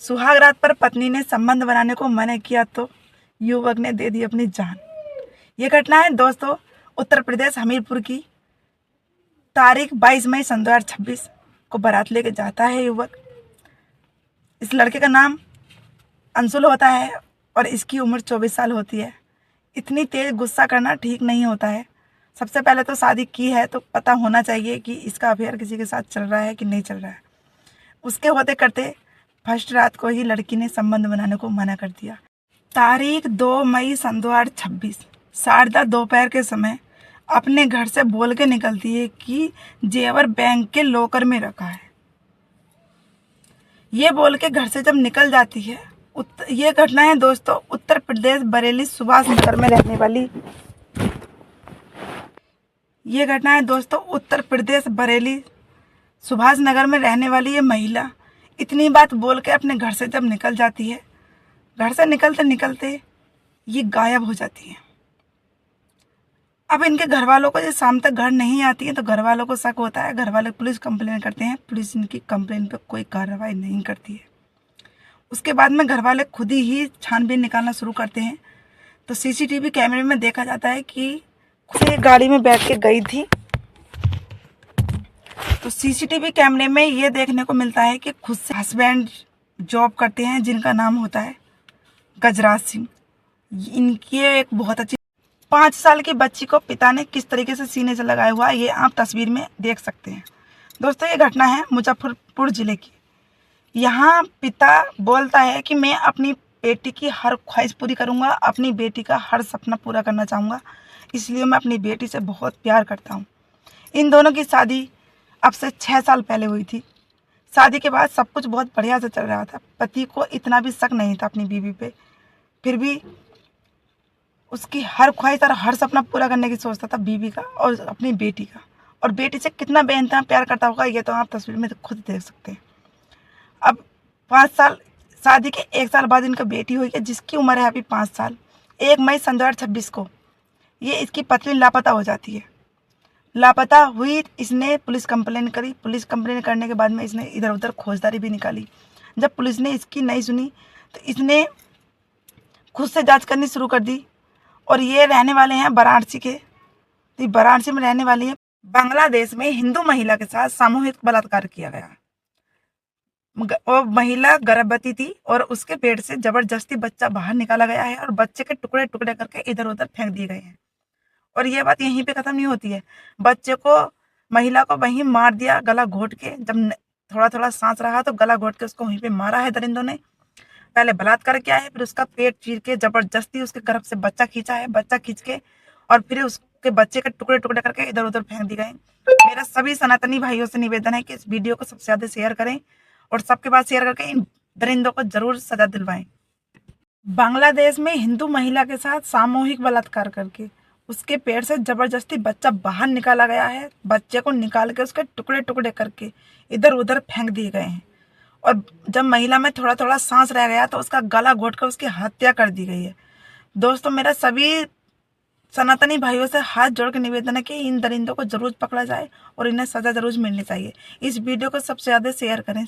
सुहाग रात पर पत्नी ने संबंध बनाने को मना किया तो युवक ने दे दी अपनी जान। ये घटना है दोस्तों उत्तर प्रदेश हमीरपुर की। तारीख 22 मई सन 2026 को बारात लेके जाता है युवक। इस लड़के का नाम अंशुल होता है और इसकी उम्र 24 साल होती है। इतनी तेज गुस्सा करना ठीक नहीं होता है। सबसे पहले तो शादी की है तो पता होना चाहिए कि इसका अफेयर किसी के साथ चल रहा है कि नहीं चल रहा है। उसके होते करते फर्स्ट रात को ही लड़की ने संबंध बनाने को मना कर दिया। तारीख 2 मई सन 2026 साढ़े दोपहर के समय अपने घर से बोल के निकलती है कि जेवर बैंक के लॉकर में रखा है। ये बोल के घर से जब निकल जाती है, ये घटना है दोस्तों उत्तर प्रदेश बरेली सुभाष नगर में रहने वाली। ये घटना है दोस्तों उत्तर प्रदेश बरेली सुभाष नगर में रहने वाली ये महिला इतनी बात बोल के अपने घर से जब निकल जाती है, घर से निकलते निकलते ये गायब हो जाती है। अब इनके घर वालों को जब शाम तक घर नहीं आती है तो घर वालों को शक होता है। घर वाले पुलिस कंप्लेन करते हैं। पुलिस इनकी कंप्लेन पे कोई कार्रवाई नहीं करती है। उसके बाद में घर वाले खुद ही छानबीन निकालना शुरू करते हैं। तो सीसीटीवी कैमरे में देखा जाता है कि खुद से गाड़ी में बैठ के गई थी। तो सीसीटीवी कैमरे में ये देखने को मिलता है कि खुद से हस्बैंड जॉब करते हैं जिनका नाम होता है गजराज सिंह। इनकी एक बहुत अच्छी 5 साल की बच्ची को पिता ने किस तरीके से सीने से लगाया हुआ ये आप तस्वीर में देख सकते हैं। दोस्तों ये घटना है मुजफ्फरपुर जिले की। यहाँ पिता बोलता है कि मैं अपनी बेटी की हर ख्वाहिश पूरी करूँगा, अपनी बेटी का हर सपना पूरा करना चाहूँगा, इसलिए मैं अपनी बेटी से बहुत प्यार करता हूँ। इन दोनों की शादी अब से 6 साल पहले हुई थी। शादी के बाद सब कुछ बहुत बढ़िया से चल रहा था। पति को इतना भी शक नहीं था अपनी बीवी पे, फिर भी उसकी हर ख्वाहिश और हर सपना पूरा करने की सोचता था बीवी का और अपनी बेटी का। और बेटी से कितना बेइंतहा प्यार करता होगा ये तो आप तस्वीर में खुद देख सकते हैं। अब 5 साल शादी के 1 साल बाद इनका बेटी हुई है जिसकी उम्र है अभी 5 साल। 1 मई सन 2026 को ये इसकी पत्नी लापता हो जाती है। लापता हुई इसने पुलिस कंप्लेन करी। पुलिस कंप्लेन करने के बाद में इसने इधर उधर खोजदारी भी निकाली। जब पुलिस ने इसकी नहीं सुनी तो इसने खुद से जांच करनी शुरू कर दी। और ये रहने वाले हैं वाराणसी के। तो वाराणसी में रहने वाली है। बांग्लादेश में हिंदू महिला के साथ सामूहिक बलात्कार किया गया। वो महिला गर्भवती थी और उसके पेट से जबरदस्ती बच्चा बाहर निकाला गया है और बच्चे के टुकड़े टुकड़े करके इधर उधर फेंक दिए गए हैं। और ये बात यहीं पे खत्म नहीं होती है। बच्चे को महिला को वहीं मार दिया गला घोट के। जब थोड़ा थोड़ा सांस रहा तो गला घोट के उसको वहीं पे मारा है दरिंदों ने। पहले बलात्कार किया है, फिर उसका पेट चीर के जबरदस्ती उसके गर्भ से बच्चा खींचा है। बच्चा खींच के और फिर उसके बच्चे के टुकड़े टुकड़े करके इधर उधर फेंक दिए गए। मेरा सभी सनातनी भाइयों से निवेदन है कि इस वीडियो को सबसे ज्यादा शेयर करें और सबके पास शेयर करके इन दरिंदों को जरूर सजा दिलवाएं। बांग्लादेश में हिंदू महिला के साथ सामूहिक बलात्कार करके उसके पेट से जबरदस्ती बच्चा बाहर निकाला गया है। बच्चे को निकाल के उसके टुकड़े टुकड़े करके इधर उधर फेंक दिए गए हैं। और जब महिला में थोड़ा थोड़ा सांस रह गया तो उसका गला घोट कर उसकी हत्या कर दी गई है। दोस्तों मेरा सभी सनातनी भाइयों से हाथ जोड़ के निवेदन है कि इन दरिंदों को जरूर पकड़ा जाए और इन्हें सजा जरूर मिलनी चाहिए। इस वीडियो को सबसे ज्यादा शेयर करें।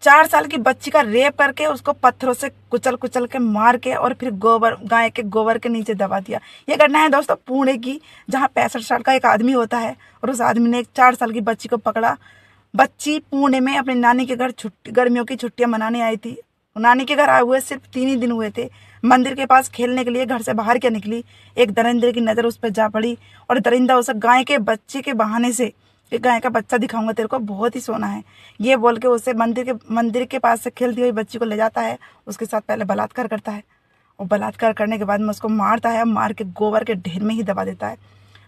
4 साल की बच्ची का रेप करके उसको पत्थरों से कुचल कुचल के मार के और फिर गाय के गोबर के नीचे दबा दिया। ये घटना है दोस्तों पुणे की, जहाँ 65 साल का एक आदमी होता है और उस आदमी ने एक 4 साल की बच्ची को पकड़ा। बच्ची पुणे में अपनी नानी के घर गर्मियों की छुट्टियां मनाने आई थी। नानी के घर आए हुए सिर्फ 3 ही दिन हुए थे। मंदिर के पास खेलने के लिए घर से बाहर क्या निकली, एक दरिंदे की नजर उस पर जा पड़ी और दरिंदा उसे गाय के बच्चे के बहाने से कि गाय का बच्चा दिखाऊंगा तेरे को, बहुत ही सोना है, ये बोल के उसे मंदिर के पास से खेलती हुई बच्ची को ले जाता है। उसके साथ पहले बलात्कार करता है और बलात्कार करने के बाद में उसको मारता है। मार के गोबर के ढेर में ही दबा देता है।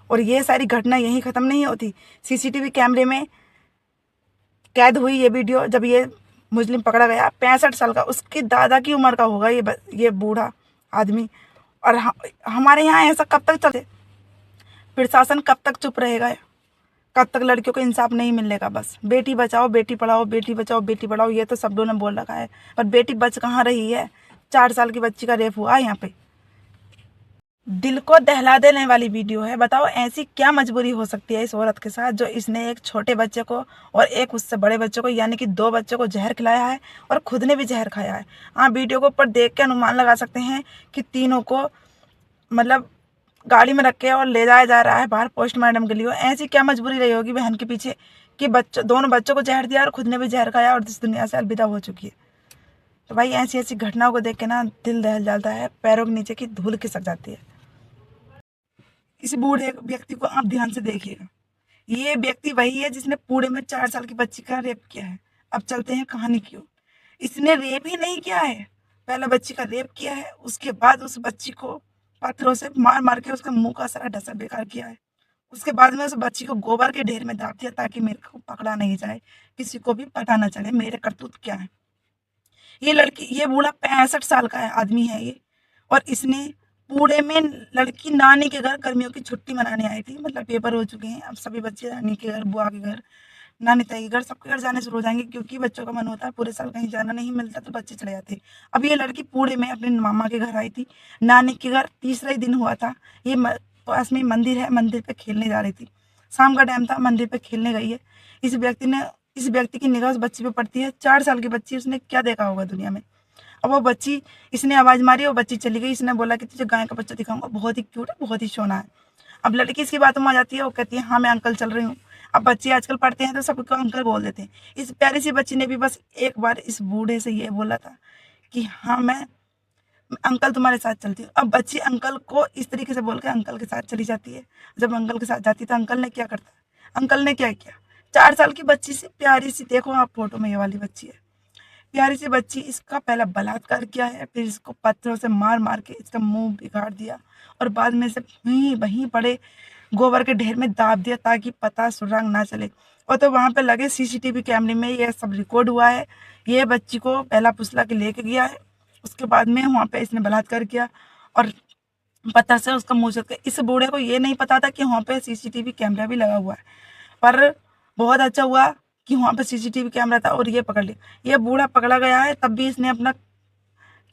और ये सारी घटना यहीं खत्म नहीं होती। सीसीटीवी कैमरे में कैद हुई ये वीडियो। जब ये मुस्लिम पकड़ा गया 65 साल का, उसकी दादा की उम्र का होगा ये बूढ़ा आदमी। और हमारे यहाँ ऐसा कब तक चले? प्रशासन कब तक चुप रहेगा? कब तक लड़कियों को इंसाफ नहीं मिलेगा? बस बेटी बचाओ बेटी पढ़ाओ, बेटी बचाओ बेटी पढ़ाओ, ये तो सब लोगों ने बोल रखा है, पर बेटी बच कहाँ रही है? 4 साल की बच्ची का रेप हुआ है यहाँ पे। दिल को दहला देने वाली वीडियो है। बताओ ऐसी क्या मजबूरी हो सकती है इस औरत के साथ जो इसने एक छोटे बच्चे को और एक उससे बड़े बच्चे को यानी कि 2 बच्चों को जहर खिलाया है और खुद ने भी जहर खाया है। आप वीडियो को ऊपर देख के अनुमान लगा सकते हैं कि तीनों को मतलब गाड़ी में रख के और ले जाया जा रहा है बाहर पोस्टमार्टम के लिए। ऐसी क्या मजबूरी रही होगी बहन के पीछे कि दोनों बच्चों को जहर दिया और खुद ने भी जहर खाया और इस दुनिया से अलविदा हो चुकी है। तो भाई ऐसी ऐसी घटनाओं को देख के ना दिल दहल जाता है, पैरों के नीचे की धूल खिसक जाती है। इस बूढ़े व्यक्ति को आप ध्यान से देखिएगा। ये व्यक्ति वही है जिसने पूरे में 4 साल की बच्ची का रेप किया है। अब चलते हैं कहानी की ओर। इसने रेप ही नहीं किया है, पहले बच्ची का रेप किया है, उसके बाद उस बच्ची को पत्थरों से मार मार के उसका मुंह का सारा ढसा बेकार किया है। उसके बाद में उस बच्ची को गोबर के ढेर में दाब दिया ताकि मेरे को पकड़ा नहीं जाए, किसी को भी पता ना चले मेरे करतूत क्या है। ये बूढ़ा 65 साल का है आदमी है ये। और इसने पूरे में लड़की नानी के घर गर्मियों की छुट्टी मनाने आई थी। मतलब पेपर हो चुके हैं, अब सभी बच्चे नानी के घर, बुआ के घर, नानी ताई के घर, सबके घर जाने शुरू हो जाएंगे क्योंकि बच्चों का मन होता है, पूरे साल कहीं जाना नहीं मिलता तो बच्चे चले जाते हैं। अब ये लड़की पूरे में अपने मामा के घर आई थी, नानी के घर तीसरा ही दिन हुआ था। ये पास में मंदिर है, मंदिर पे खेलने जा रही थी, शाम का टाइम था, मंदिर पे खेलने गई है। इस व्यक्ति की निगाह उस बच्ची पे पड़ती है। 4 साल की बच्ची, उसने क्या देखा होगा दुनिया में। अब वो बच्ची, इसने आवाज मारी, वो बच्ची चली गई। इसने बोला कि तुझे गाय का बच्चा दिखाऊंगा, बहुत ही क्यूट है, बहुत ही सोना है। अब लड़की इसकी बातों में आ जाती है, वो कहती है हाँ मैं अंकल चल रही हूँ। अब बच्चे आजकल पढ़ते हैं तो सबको अंकल बोल देते हैं। इस प्यारी सी बच्ची ने भी बस एक बार इस बूढ़े से ये बोला था कि हाँ मैं अंकल तुम्हारे साथ चलती हूँ। अब बच्ची अंकल को इस तरीके से बोल के अंकल के साथ चली जाती है। जब अंकल के साथ जाती है तो अंकल ने क्या करता है, अंकल ने क्या किया, 4 साल की बच्ची सी, प्यारी सी, देखो आप फोटो में ये वाली बच्ची है, प्यारी सी बच्ची, इसका पहला बलात्कार किया है, फिर इसको पत्थरों से मार मार के इसका मुंह बिगाड़ दिया और बाद में से वहीं वहीं पड़े गोबर के ढेर में दाब दिया ताकि पता सुराग ना चले। और तो वहां पे लगे सीसीटीवी कैमरे में ये सब रिकॉर्ड हुआ है। ये बच्ची को पहला फुसला के लेके गया है, उसके बाद में वहां पे इसने बलात्कार किया और पत्थर से उसका मुंह चुरा। इस बूढ़े को ये नहीं पता था कि वहां पे सीसीटीवी कैमरा भी लगा हुआ है, पर बहुत अच्छा हुआ कि वहां पे सीसीटीवी कैमरा था और ये पकड़ लिया। ये बूढ़ा पकड़ा गया है, तब भी इसने अपना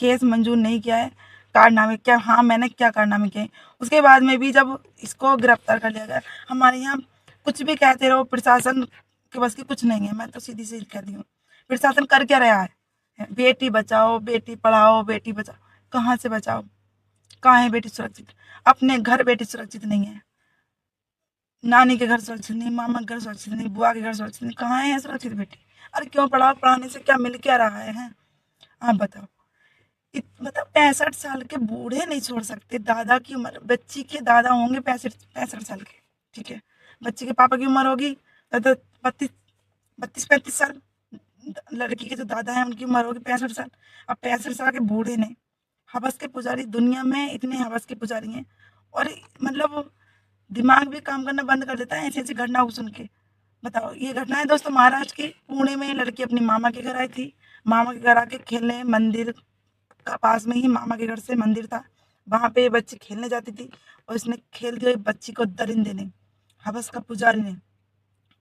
केस मंजूर नहीं किया है। कारनामे क्या, हाँ मैंने क्या कारनामे किए। उसके बाद में भी जब इसको गिरफ्तार कर लिया गया, हमारे यहाँ कुछ भी कहते रहो, प्रशासन के बस की कुछ नहीं है। मैं तो सीधी सीधी कहती हूँ, प्रशासन कर क्या रहा है, बेटी बचाओ, बेटी पढ़ाओ, बेटी बचाओ, कहाँ से बचाओ, कहाँ है बेटी सुरक्षित, अपने घर बेटी सुरक्षित नहीं है, नानी के घर सुरक्षित नहीं, मामा के घर सुरक्षित नहीं, बुआ के घर सुरक्षित नहीं, कहाँ है सुरक्षित बेटी। अरे क्यों पढ़ाओ, पढ़ाने से क्या मिल क्या रहा है? आप बताओ। मतलब 65 साल के बूढ़े नहीं छोड़ सकते, दादा की उम्र, बच्ची के दादा होंगे 65 साल के, ठीक है, बच्ची के पापा की उम्र होगी तो 32-35 साल। लड़की के जो दादा है उनकी उम्र होगी 65 साल। अब 65 साल के बूढ़े ने, हवस के पुजारी, दुनिया में इतने हवस के पुजारी हैं और मतलब दिमाग भी काम करना बंद कर देता है ऐसी ऐसी घटनाओं को सुन के। बताओ, ये घटना है दोस्तों महाराष्ट्र की, पुणे में लड़की अपनी मामा के घर आई थी, मामा के घर आके खेलने, मंदिर का पास में ही मामा के घर से मंदिर था, वहां पे बच्ची खेलने जाती थी और इसने खेल दिया बच्ची को, दरिंदे ने, हवस का पुजारी ने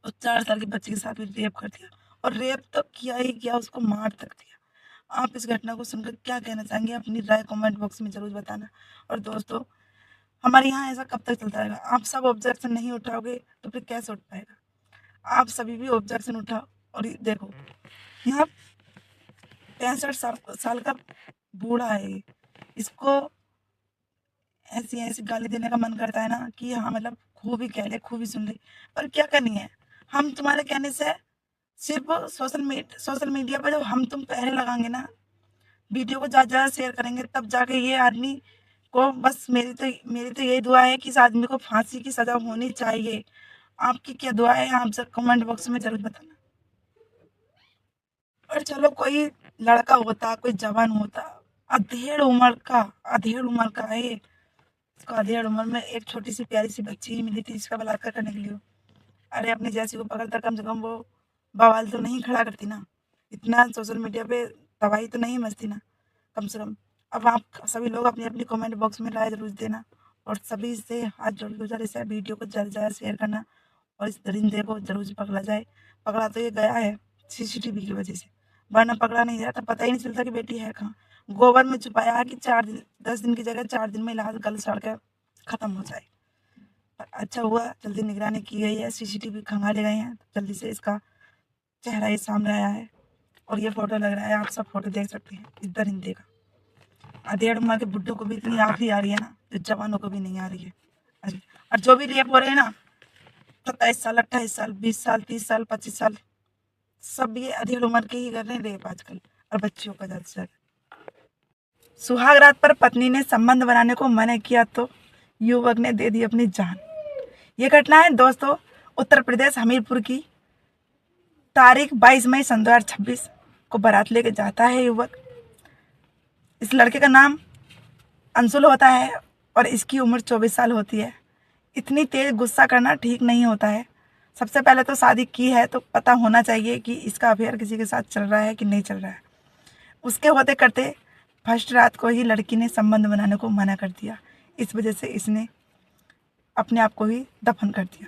उस 4 साल की बच्ची के साथ भी रेप कर दिया। और रेप तो किया ही किया, उसको मार तक दिया। आप इस घटना को सुनकर क्या कहना चाहेंगे, अपनी राय कमेंट बॉक्स में जरूर बताना। और दोस्तों, हमारे यहाँ ऐसा कब तक चलता रहेगा? आप सब ऑब्जेक्शन नहीं उठाओगे तो फिर कैसे उठ पाएगा? आप सभी भी ऑब्जेक्शन उठाओ। और देखो, यहाँ 65 साल का बूढ़ा है, इसको ऐसी ऐसी गाली देने का मन करता है ना कि हाँ मतलब खूब ही कह ले, खूब ही सुन ले, पर क्या करनी है। हम तुम्हारे कहने से सिर्फ सोशल मीडिया पर जब हम तुम पहरे लगाएंगे ना, वीडियो को ज़्यादा ज़्यादा शेयर करेंगे, तब जाके ये आदमी को, बस मेरी तो यही दुआ है कि इस आदमी को फांसी की सजा होनी चाहिए। आपकी क्या दुआ है आप सब कमेंट बॉक्स में जरूर बताना। और चलो, कोई लड़का होता, कोई जवान होता, अधेड़ उम्र का है ये, उसको अधेड़ उम्र में एक छोटी सी प्यारी सी बच्ची ही मिली थी इसका बलात्कार करने के लिए। अरे अपनी जैसी को पकड़ता, कम से कम वो बवाल तो नहीं खड़ा करती ना, इतना सोशल मीडिया पे तबाही तो नहीं मचती ना, कम से कम। अब आप सभी लोग अपनी अपनी कमेंट बॉक्स में राय जरूर देना और सभी से हाथ जोड़ के गुजारिश है, वीडियो को ज़्यादा से ज़्यादा शेयर करना और इस दरिंदे को जरूर से पकड़ा जाए। पकड़ा तो ये गया है सीसीटीवी की वजह से, वरना पकड़ा नहीं जाता, पता ही नहीं चलता कि बेटी है कहाँ। गोबर में छुपाया कि 10 दिन की जगह 4 दिन में इलाज गल सड़ कर खत्म हो जाए। पर अच्छा हुआ जल्दी निगरानी की गई है, सीसीटीवी खंगाले गए हैं, तो जल्दी से इसका चेहरा ये सामने आया है। और ये फोटो लग रहा है, आप सब फोटो देख सकते हैं इस दरिंदे का। अधेड़ उम्र के बुड्ढों को भी इतनी आखिरी आ रही है ना, जो जवानों को भी नहीं आ रही है। और जो भी रेप हो रहे हैं ना, 27 साल, 28 साल, 20 साल, 30 साल, 25 साल, सब ये अधेड़ उम्र के ही कर रहे हैं रेप आजकल, और बच्चियों का ज्यादा से ज्यादा। सुहाग रात पर पत्नी ने संबंध बनाने को मना किया तो युवक ने दे दी अपनी जान। ये घटना है दोस्तों उत्तर प्रदेश हमीरपुर की। तारीख 22 मई सन 2026 को बारात लेके जाता है युवक। इस लड़के का नाम अंशुल होता है और इसकी उम्र 24 साल होती है। इतनी तेज गुस्सा करना ठीक नहीं होता है। सबसे पहले तो शादी की है तो पता होना चाहिए कि इसका अफेयर किसी के साथ चल रहा है कि नहीं चल रहा है। उसके होते करते फर्स्ट रात को ही लड़की ने संबंध बनाने को मना कर दिया। इस वजह से इसने अपने आप को ही दफन कर दिया।